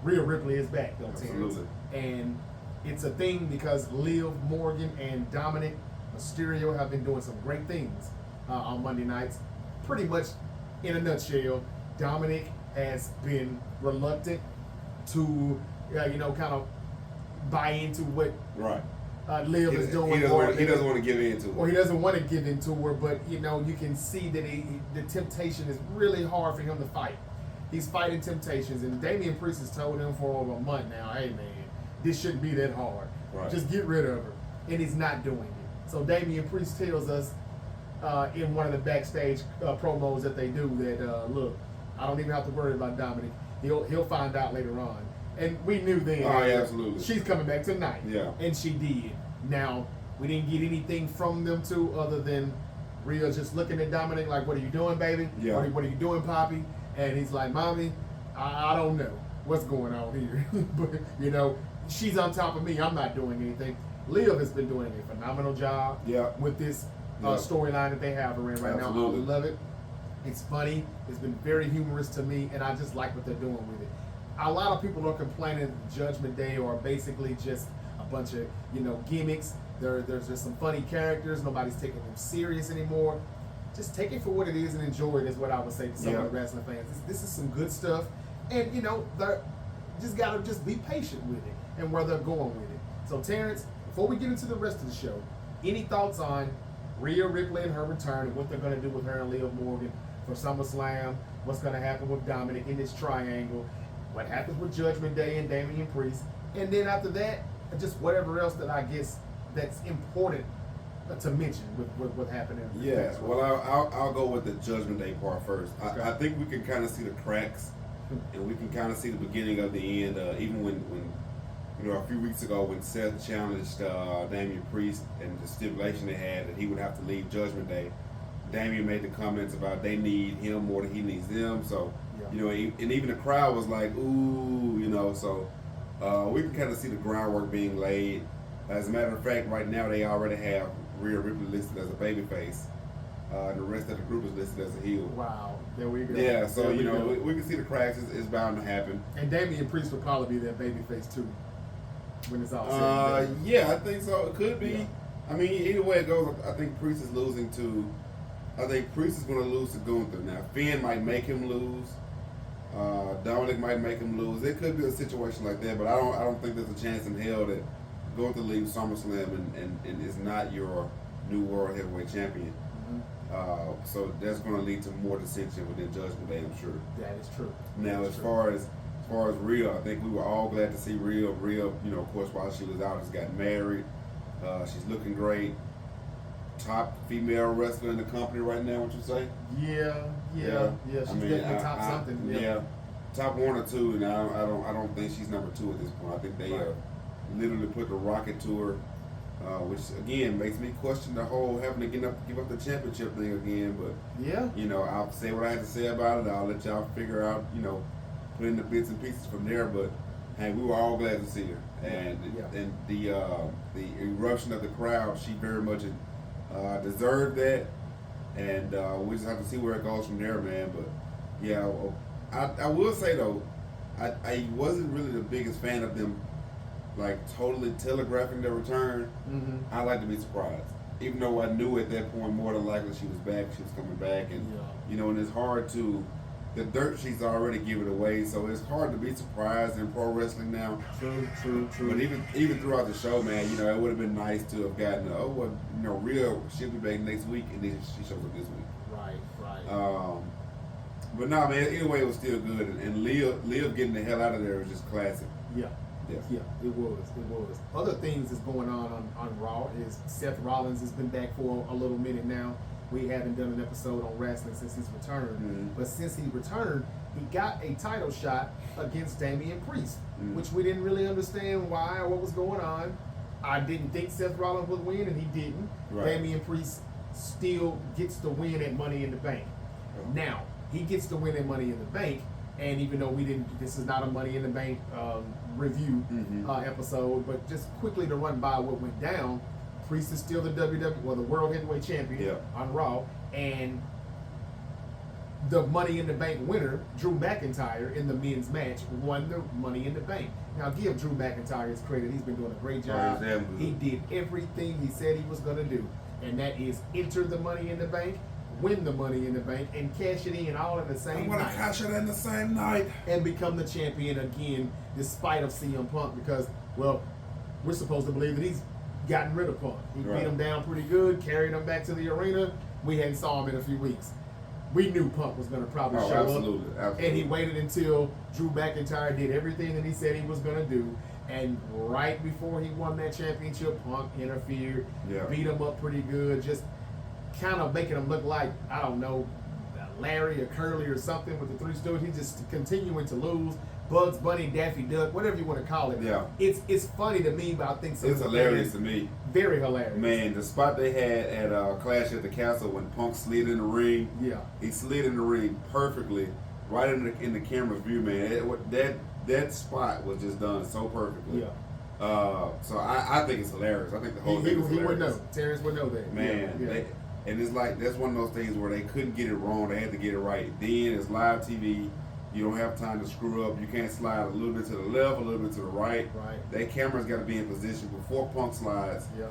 Rhea Ripley is back, though, Terrence. Absolutely. And it's a thing because Liv Morgan and Dominic Mysterio have been doing some great things on Monday nights. Pretty much, in a nutshell, Dominic has been reluctant to, kind of buy into what Liv is doing. He doesn't want to give in to her. Or he doesn't want to give in to her, but, you can see that the temptation is really hard for him to fight. He's fighting temptations, and Damian Priest has told him for over a month now, hey, man, this shouldn't be that hard. Right. Just get rid of her. And he's not doing it. So Damian Priest tells us in one of the backstage promos that they do that, look, I don't even have to worry about Dominic. He'll find out later on. And we knew then. Oh, yeah, absolutely. She's coming back tonight. Yeah. And she did. Now, we didn't get anything from them two other than Rhea just looking at Dominic like, what are you doing, baby? Yeah. What are you doing, Poppy? And he's like, Mommy, I don't know what's going on here. But, she's on top of me. I'm not doing anything. Liv has been doing a phenomenal job with this storyline that they have her in right now. I love it. It's funny. It's been very humorous to me, and I just like what they're doing with it. A lot of people are complaining that Judgment Day are basically just a bunch of, gimmicks. There's just some funny characters. Nobody's taking them serious anymore. Just take it for what it is and enjoy it is what I would say to some of the wrestling fans. This is some good stuff, and they're just gotta be patient with it and where they're going with it. So Terrence, before we get into the rest of the show, any thoughts on Rhea Ripley and her return and what they're gonna do with her and Liv Morgan for SummerSlam? What's gonna happen with Dominic in this triangle? What happens with Judgment Day and Damian Priest? And then after that, just whatever else that I guess that's important to mention with what happened. Yeah, well, I'll go with the Judgment Day part first. Okay. I think we can kind of see the cracks, and we can kind of see the beginning of the end. Even when a few weeks ago when Seth challenged Damian Priest and the stipulation they had that he would have to leave Judgment Day, Damian made the comments about they need him more than he needs them. So, and even the crowd was like, ooh, so we can kind of see the groundwork being laid. As a matter of fact, right now they already have Rhea Ripley listed as a babyface. The rest of the group is listed as a heel. Wow, there we go. Yeah, so we can see the cracks. It's bound to happen. And Damian Priest will probably be that babyface too when it's all said and done. Yeah, I think so. It could be. Yeah. I mean, either way it goes, I think Priest is losing to. I think Priest is going to lose to Gunther. Now, Finn might make him lose. Dominic might make him lose. It could be a situation like that, but I don't think there's a chance in hell that Gunther leaves SummerSlam and is not your new World Heavyweight Champion. Mm-hmm. So that's going to lead to more dissension within Judgment Day, I'm sure. That is true. Now, as far as Rhea, I think we were all glad to see Rhea. Rhea, of course, while she was out, has gotten married. She's looking great. Top female wrestler in the company right now, would you say? Yeah. She's definitely top something. Yeah, top one or two, and I don't think she's number two at this point. I think they literally put the rocket to her, which again makes me question the whole having to give up the championship thing again. But I'll say what I had to say about it. I'll let y'all figure out, put in the bits and pieces from there. But hey, we were all glad to see her, and the eruption of the crowd, she very much deserved that, and we just have to see where it goes from there, man. But yeah, I will say though, I wasn't really the biggest fan of them like totally telegraphing their return. Mm-hmm. I like to be surprised, even though I knew at that point more than likely she was back, she was coming back, and and it's hard to. The dirt sheets already give it away, so it's hard to be surprised in pro wrestling now. True. But even throughout the show, man, it would have been nice to have gotten, Rhea, she'll be back next week, and then she shows up this week. Right. But no, man, either way, it was still good, and Liv getting the hell out of there was just classic. Yeah, it was. Other things that's going on Raw is Seth Rollins has been back for a little minute now. We haven't done an episode on wrestling since his return. Mm-hmm. But since he returned, he got a title shot against Damian Priest, which we didn't really understand why or what was going on. I didn't think Seth Rollins would win, and he didn't. Right. Damian Priest still gets the win at Money in the Bank. Oh. Now, he gets the win at Money in the Bank, and even though this is not a Money in the Bank review episode, but just quickly to run by what went down, Priest is still the the World Heavyweight Champion on Raw, and the Money in the Bank winner, Drew McIntyre, in the men's match, won the Money in the Bank. Now, give Drew McIntyre his credit. He's been doing a great job. He did everything he said he was going to do, and that is enter the Money in the Bank, win the Money in the Bank, and cash it in all in the same night. I'm going to cash it in the same night. And become the champion again, despite of CM Punk, because, well, we're supposed to believe that he's gotten rid of Punk. He beat him down pretty good, carried him back to the arena. We hadn't saw him in a few weeks. We knew Punk was going to probably show up. Absolutely. And he waited until Drew McIntyre did everything that he said he was going to do. And right before he won that championship, Punk interfered, beat him up pretty good, just kind of making him look like, I don't know, Larry or Curly or something with the Three Stooges. He's just continuing to lose. Bugs Bunny, Daffy Duck, whatever you want to call it. Yeah. It's funny to me, but I think it's hilarious to me. Very hilarious. Man, the spot they had at Clash at the Castle when Punk slid in the ring. Yeah. He slid in the ring perfectly, right in the camera's view, man. That spot was just done so perfectly. Yeah. So I think it's hilarious. I think the whole thing is hilarious. He would know. Terrence would know that. Man, yeah. And it's like that's one of those things where they couldn't get it wrong. They had to get it right. Then it's live TV. You don't have time to screw up. You can't slide a little bit to the left, a little bit to the right. Right. That camera's got to be in position before Punk slides. Yeah.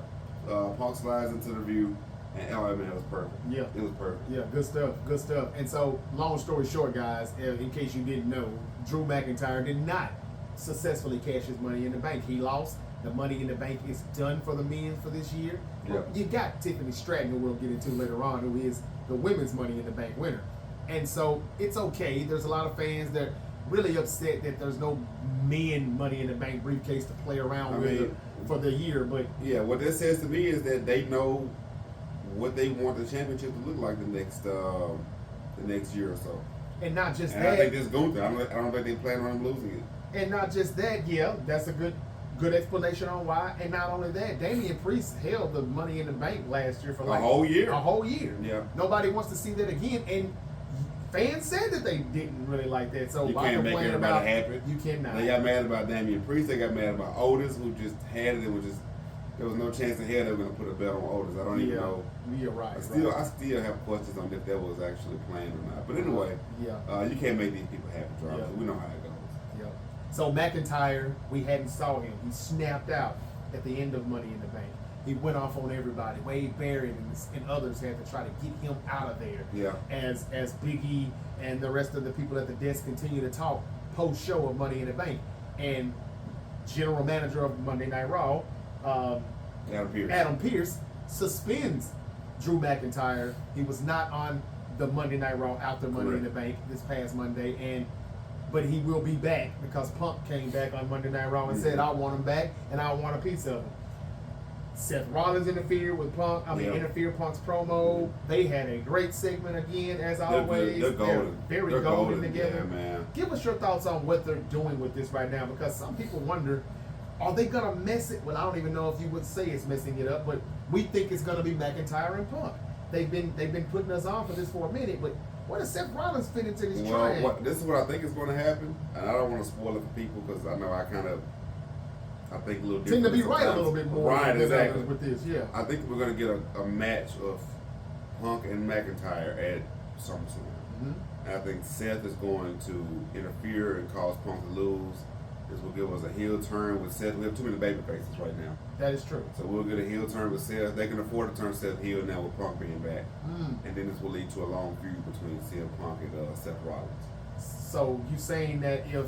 Punk slides into the view, and man, it was perfect. Yeah. It was perfect. Yeah, good stuff. Good stuff. And so, long story short, guys, in case you didn't know, Drew McIntyre did not successfully cash his Money in the Bank. He lost. The Money in the Bank is done for the men for this year. Yeah. You got Tiffany Stratton, who we'll get into later on, who is the women's Money in the Bank winner. And so it's okay. There's a lot of fans that are really upset that there's no men Money in the Bank briefcase to play around with for the year. But yeah, what that says to me is that they know what they want the championship to look like the next year or so. And not just and that. I think it's going to. I don't think they plan on losing it. And not just that. Yeah, that's a good explanation on why. And not only that, Damian Priest held the Money in the Bank last year for like a whole year. A whole year. Yeah. Nobody wants to see that again. And fans said that they didn't really like that. So you can't make everybody happy. You cannot. They got mad about Damian Priest. They got mad about Otis, who just had it. There was no chance in hell they were going to put a bet on Otis. I don't even know. Yeah, right. I still have questions on if that was actually planned or not. But anyway, you can't make these people happy, Charles. Yeah. We know how it goes. Yeah. So McIntyre, we hadn't saw him. He snapped out at the end of Money in the Bank. He went off on everybody. Wade Barrett and others had to try to get him out of there. Yeah. As Big E and the rest of the people at the desk continue to talk post show of Money in the Bank, and general manager of Monday Night Raw, Adam Pearce suspends Drew McIntyre. He was not on the Monday Night Raw after Money in the Bank this past Monday, but he will be back because Punk came back on Monday Night Raw and said, I want him back and I want a piece of him. Seth Rollins interfered with Punk. Interfered Punk's promo. They had a great segment again, as always. They're golden. They're very golden together. Yeah, man. Give us your thoughts on what they're doing with this right now, because some people wonder, are they gonna mess it? Well, I don't even know if you would say it's messing it up, but we think it's gonna be McIntyre and Punk. They've been putting us on for this for a minute, but where does Seth Rollins fit into this triangle? This is what I think is going to happen, and I don't want to spoil it for people because I know I think a little different. Seem to be right a little bit more. Right, exactly. With this, yeah. I think we're going to get a match of Punk and McIntyre at SummerSlam. Mm-hmm. I think Seth is going to interfere and cause Punk to lose. This will give us a heel turn with Seth. We have too many baby faces right now. That is true. So we'll get a heel turn with Seth. They can afford to turn Seth heel now with Punk being back. And then this will lead to a long feud between CM Punk and Seth Rollins. So you saying that if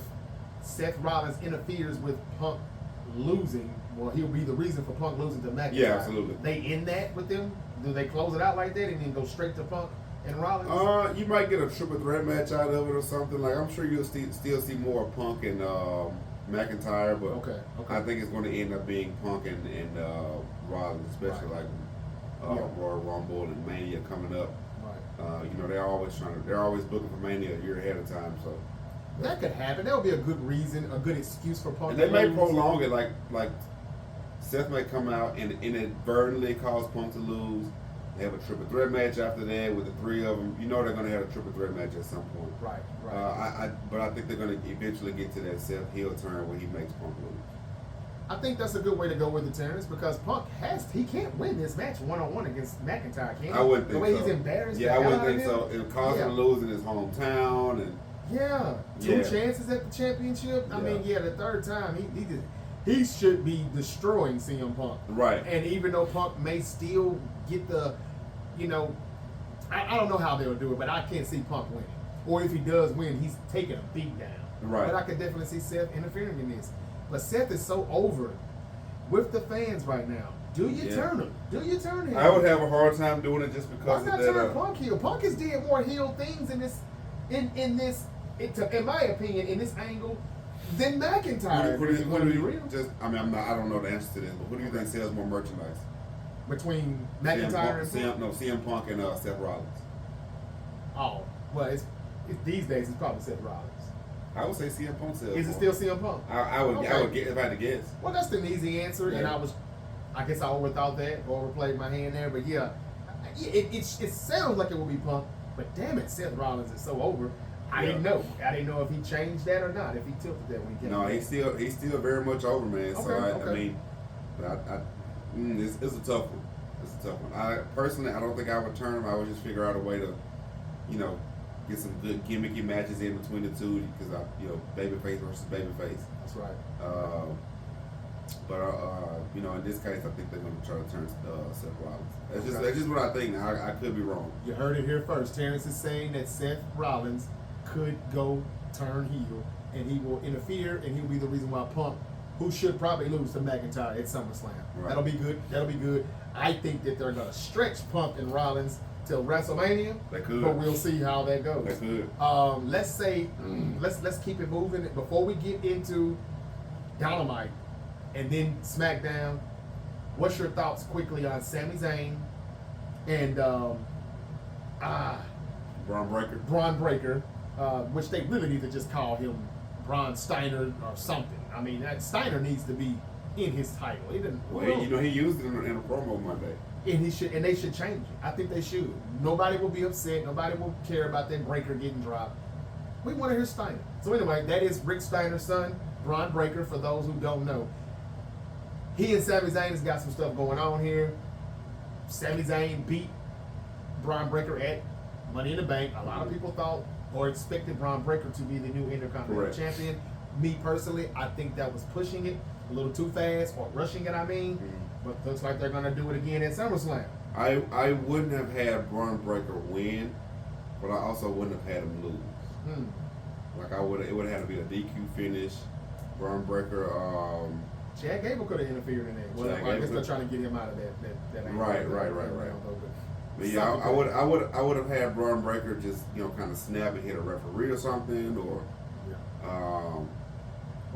Seth Rollins interferes with Punk losing, well, he'll be the reason for Punk losing to McIntyre. Yeah, absolutely. They end that with them? Do they close it out like that and then go straight to Punk and Rollins? You might get a triple threat match out of it or something. Like, I'm sure you'll still see more Punk and McIntyre, but okay. I think it's going to end up being Punk and Rollins, especially like Royal Rumble and Mania coming up. Right. They're always booking for Mania a year ahead of time, so. That could happen. That would be a good reason, a good excuse for Punk. And they may prolong it, like Seth may come out and inadvertently cause Punk to lose. They have a triple threat match after that with the three of them. They're going to have a triple threat match at some point. Right. But I think they're going to eventually get to that Seth heel turn where he makes Punk lose. I think that's a good way to go with the Terrence because Punk he can't win this match 1-on-1 against McIntyre, can he? I wouldn't think so. The way he's embarrassed. Yeah, I wouldn't think so. It'll cause him to lose in his hometown and. Yeah, two chances at the championship. I mean, the third time he should be destroying CM Punk. Right. And even though Punk may still get the, I don't know how they'll do it, but I can't see Punk winning. Or if he does win, he's taking a beat down. Right. But I could definitely see Seth interfering in this. But Seth is so over with the fans right now. Do you turn him? Do you turn him? I would have a hard time doing it just because of that. Why not turn Punk heel? Punk has did more heel things in this, in my opinion, in this angle than McIntyre. I don't know the answer to this, but who do you think sells more merchandise? Between McIntyre and CM Punk and Seth Rollins. Oh, well, it's these days it's probably Seth Rollins. I would say CM Punk sells. Is it still CM Punk? I would get if I had to guess. Well, that's an easy answer, and I guess I overthought that, overplayed my hand there, but it sounds like it would be Punk, but damn it, Seth Rollins is so over. I didn't know. I didn't know if he changed that or not. If he tilted that weekend. No, he's still very much over, man. I mean, it's a tough one. It's a tough one. I personally, I don't think I would turn him. I would just figure out a way to, get some good gimmicky matches in between the two because babyface versus babyface. That's right. In this case, I think they're going to try to turn Seth Rollins. That's just what I think. Now, I could be wrong. You heard it here first. Terrence is saying that Seth Rollins could go turn heel, and he will interfere, and he'll be the reason why Punk, who should probably lose to McIntyre at SummerSlam. Right. That'll be good. I think that they're going to stretch Punk and Rollins till WrestleMania. They could. But we'll see how that goes. They could. Let's say, let's keep it moving. Before we get into Dynamite and then SmackDown, what's your thoughts quickly on Sami Zayn and Braun Breaker, which they really need to just call him Braun Steiner or something. I mean, that Steiner needs to be in his title. He didn't. Well, he used it in a promo Monday. And they should change it. I think they should. Nobody will be upset. Nobody will care about that Breaker getting dropped. We want to hear Steiner. So anyway, that is Rick Steiner's son, Braun Breaker, for those who don't know. He and Sami Zayn has got some stuff going on here. Sami Zayn beat Braun Breaker at Money in the Bank. A lot of people thought or expected Braun Breaker to be the new Intercontinental Champion. Me personally, I think that was pushing it a little too fast, or rushing it, I mean. But looks like they're going to do it again at SummerSlam. I wouldn't have had Braun Breaker win, but I also wouldn't have had him lose. Like it would have had to be a DQ finish. Braun Breaker. Chad Gable could have interfered in that. Well, I guess they're trying to get him out of that angle. Right. But yeah, I would have had Braun Breaker just kind of snap and hit a referee or something,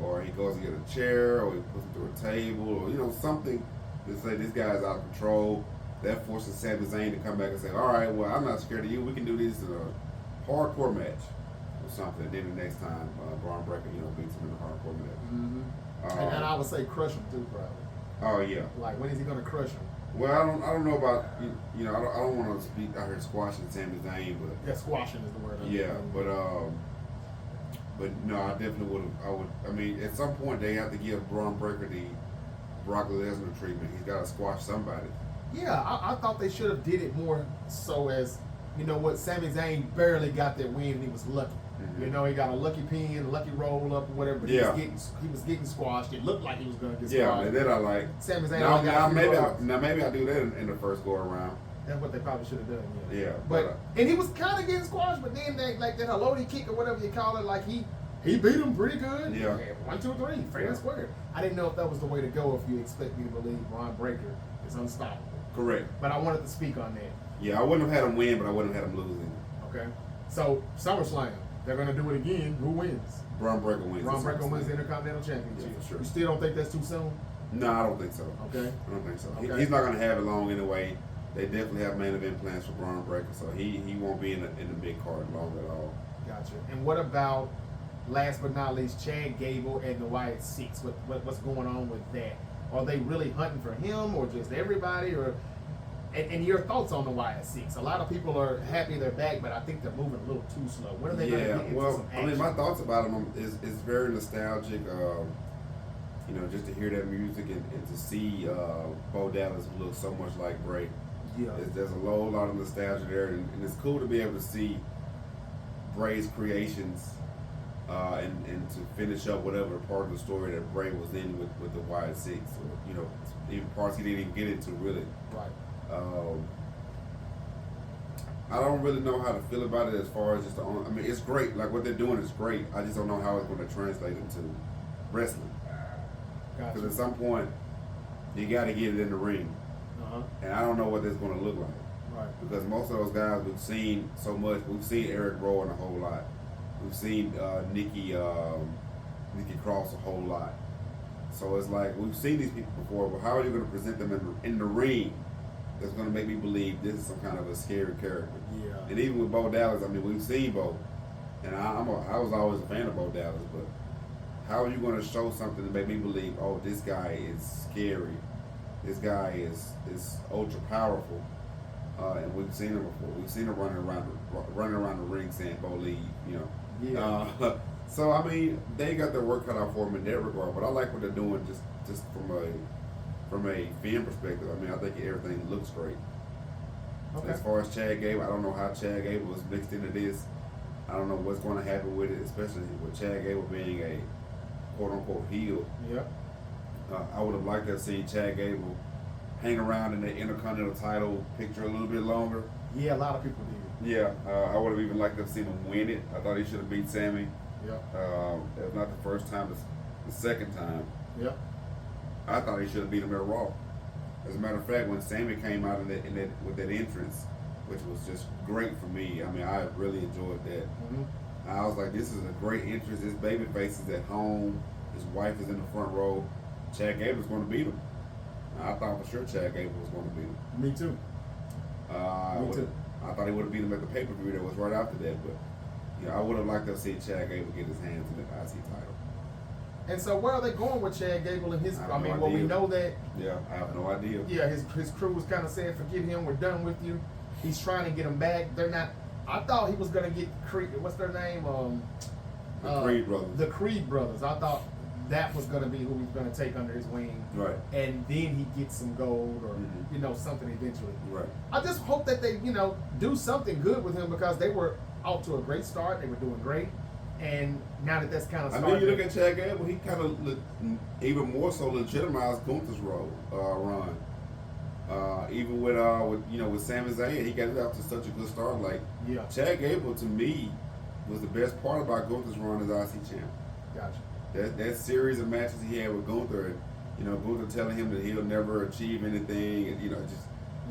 or he goes to get a chair, or he puts him through a table, or something to say this guy's out of control. That forces Sami Zayn to come back and say, all right, well, I'm not scared of you. We can do this in a hardcore match or something. And then the next time, Braun Breaker, beats him in a hardcore match. And I would say crush him too, probably. Oh yeah. Like, when is he gonna crush him? Well, I don't know about I don't want to speak out here squashing Sami Zayn, but yeah, squashing is the word. Yeah, but no, I definitely would. I mean, at some point they have to give Braun Breaker the Brock Lesnar treatment. He's got to squash somebody. Yeah, I thought they should have did it more so as, Sami Zayn barely got that win and he was lucky. He got a lucky pin, a lucky roll up or whatever, but he was getting squashed. It looked like he was going to get squashed. Yeah, and then I like Sami Zayn. Maybe I do that in the first go around. That's what they probably should have done. Yeah. And he was kind of getting squashed, but then that haloti kick or whatever you call it, like he beat him pretty good. Yeah. 1, 2, 3, fair and square. I didn't know if that was the way to go. If you expect me to believe Braun Breaker is unstoppable. Correct. But I wanted to speak on that. Yeah, I wouldn't have had him win, but I wouldn't have had him losing. Okay. So SummerSlam, they're gonna do it again. Who wins? Braun Breaker wins. Braun Breaker wins the Intercontinental Championship. Yeah, for sure. You still don't think that's too soon? No, I don't think so. Okay. I don't think so. Okay. He's not gonna have it long anyway. They definitely have main event plans for Braun Breaker, so he won't be in the big card long at all. Gotcha. And what about, last but not least, Chad Gable and the Wyatt Six? What's going on with that? Are they really hunting for him, or just everybody? Or and your thoughts on the Wyatt Six? A lot of people are happy they're back, but I think they're moving a little too slow. When are they going to get into some action? I mean, my thoughts about him is very nostalgic. you know, just to hear that music and to see Bo Dallas look so much like Bray. Yeah. There's a lot of nostalgia there, and it's cool to be able to see Bray's creations and to finish up whatever part of the story that Bray was in with the Wyatt Six, or, you know, even parts he didn't even get into really. Right. I don't really know how to feel about it as far as just I mean, it's great. Like, what they're doing is great. I just don't know how it's going to translate into wrestling. Gotcha. Because at some point, you got to get it in the ring. Uh-huh. And I don't know what that's going to look like. Right. Because most of those guys we've seen so much. We've seen Eric Rowan a whole lot. We've seen Nikki Cross a whole lot. So it's like, we've seen these people before, but how are you going to present them in the ring that's going to make me believe this is some kind of a scary character? Yeah. And even with Bo Dallas, I mean, we've seen Bo. And I was always a fan of Bo Dallas, but how are you going to show something to make me believe, oh, this guy is scary, this guy is ultra powerful, and we've seen him before. We've seen him running around the ring saying, "Bo, leave," you know. Yeah. So I mean, they got their work cut out for them in that regard. But I like what they're doing, just from a fan perspective. I mean, I think everything looks great. Okay. As far as Chad Gable, I don't know how Chad Gable was mixed into this. I don't know what's going to happen with it, especially with Chad Gable being a quote-unquote heel. Yeah. I would have liked to have seen Chad Gable hang around in the Intercontinental title picture a little bit longer. Yeah, a lot of people did. Yeah, I would have even liked to have seen him win it. I thought he should have beat Sammy. Yeah. That was not the first time, the second time. Yeah. I thought he should have beat him at Raw. As a matter of fact, when Sammy came out with that entrance, which was just great for me, I mean, I really enjoyed that. Mm-hmm. I was like, this is a great entrance. This babyface is at home. His wife is in the front row. Chad Gable was going to beat him. I thought for sure Chad Gable was going to beat him. Me too. Me too. I thought he would have beat him at the pay-per-view that was right after that, but you know, I would have liked to see Chad Gable get his hands in the IC title. And so where are they going with Chad Gable and his? I mean, we know that. Yeah, I have no idea. Yeah, his crew was kind of saying, "Forget him, we're done with you." He's trying to get him back. They're not. I thought he was gonna get Creed. What's their name? The Creed brothers. The Creed brothers. I thought that was gonna be who he's gonna take under his wing. Right. And then he gets some gold or something eventually. Right. I just hope that they do something good with him because they were out to a great start. They were doing great. And now that that's kind of started. I mean, you look at Chad Gable, he kind of even more so legitimized Gunther's run. Even with Sami Zayn, he got it out to such a good start. Like, yeah. Chad Gable to me was the best part about Gunther's run as IC champ. Gotcha. That series of matches he had with Gunther, and Gunther telling him that he'll never achieve anything, and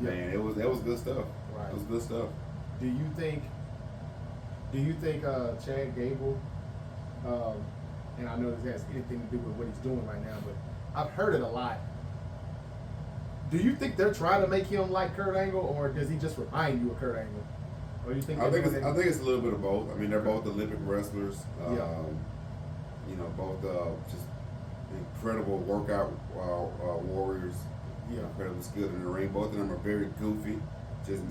man, that was good stuff. Right. It was good stuff. Do you think Chad Gable, and I know this has anything to do with what he's doing right now, but I've heard it a lot. Do you think they're trying to make him like Kurt Angle, or does he just remind you of Kurt Angle? Or do you think? I think it's a little bit of both. I mean, they're both Olympic wrestlers. Both just incredible workout warriors. Yeah. Incredibly skilled in the ring. Both of them are very goofy. Just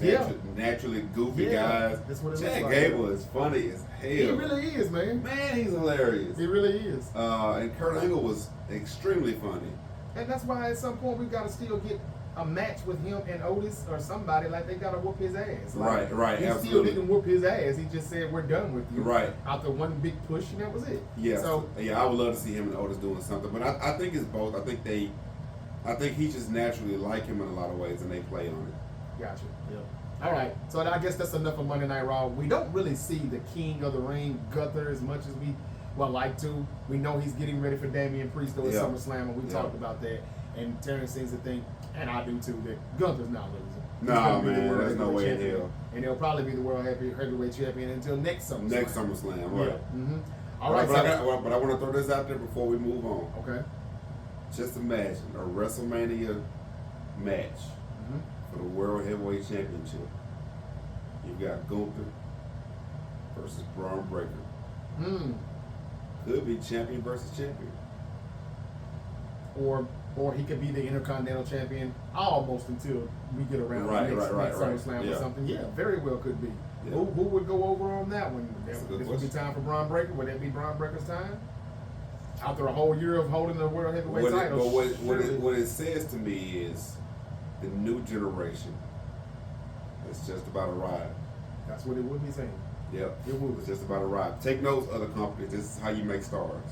naturally goofy guys. That's what it Chad looks like. Gable is funny as hell. He really is, man. Man, he's hilarious. He really is. And Kurt Angle was extremely funny. And that's why at some point we've got to still get a match with him and Otis or somebody. Like, they got to whoop his ass. Like, right. He absolutely. still didn't whoop his ass. He just said, "We're done with you." Right. After one big push, and that was it. Yeah. So I would love to see him and Otis doing something. But I think it's both. I think he just naturally like him in a lot of ways, and they play on it. Gotcha. Yeah. All right. So I guess that's enough of Monday Night Raw. We don't really see the King of the Ring, Gunther, as much as we would like to. We know he's getting ready for Damian Priest at SummerSlam, and we talked about that. And Terrence seems to think, and I do too, that Gunther's not losing. No, man, there's no way in hell. And he'll probably be the World Heavyweight Champion until next SummerSlam. Next SummerSlam, right. Yeah. Mm-hmm. All right. But I want to throw this out there before we move on. Okay. Just imagine a WrestleMania match for the World Heavyweight Championship. You've got Gunther versus Braun Breaker. Could be champion versus champion. Or he could be the Intercontinental Champion almost until we get around next SummerSlam or something. Yeah, very well could be. Yeah. Who would go over on that one? This would be time for Braun Breaker. Would that be Braun Breaker's time? after a whole year of holding the world heavyweight title. What it says to me is the new generation. It's just about a ride. That's what it would be saying. Yep. It would. It's just about a ride. Take notes, other companies. This is how you make stars.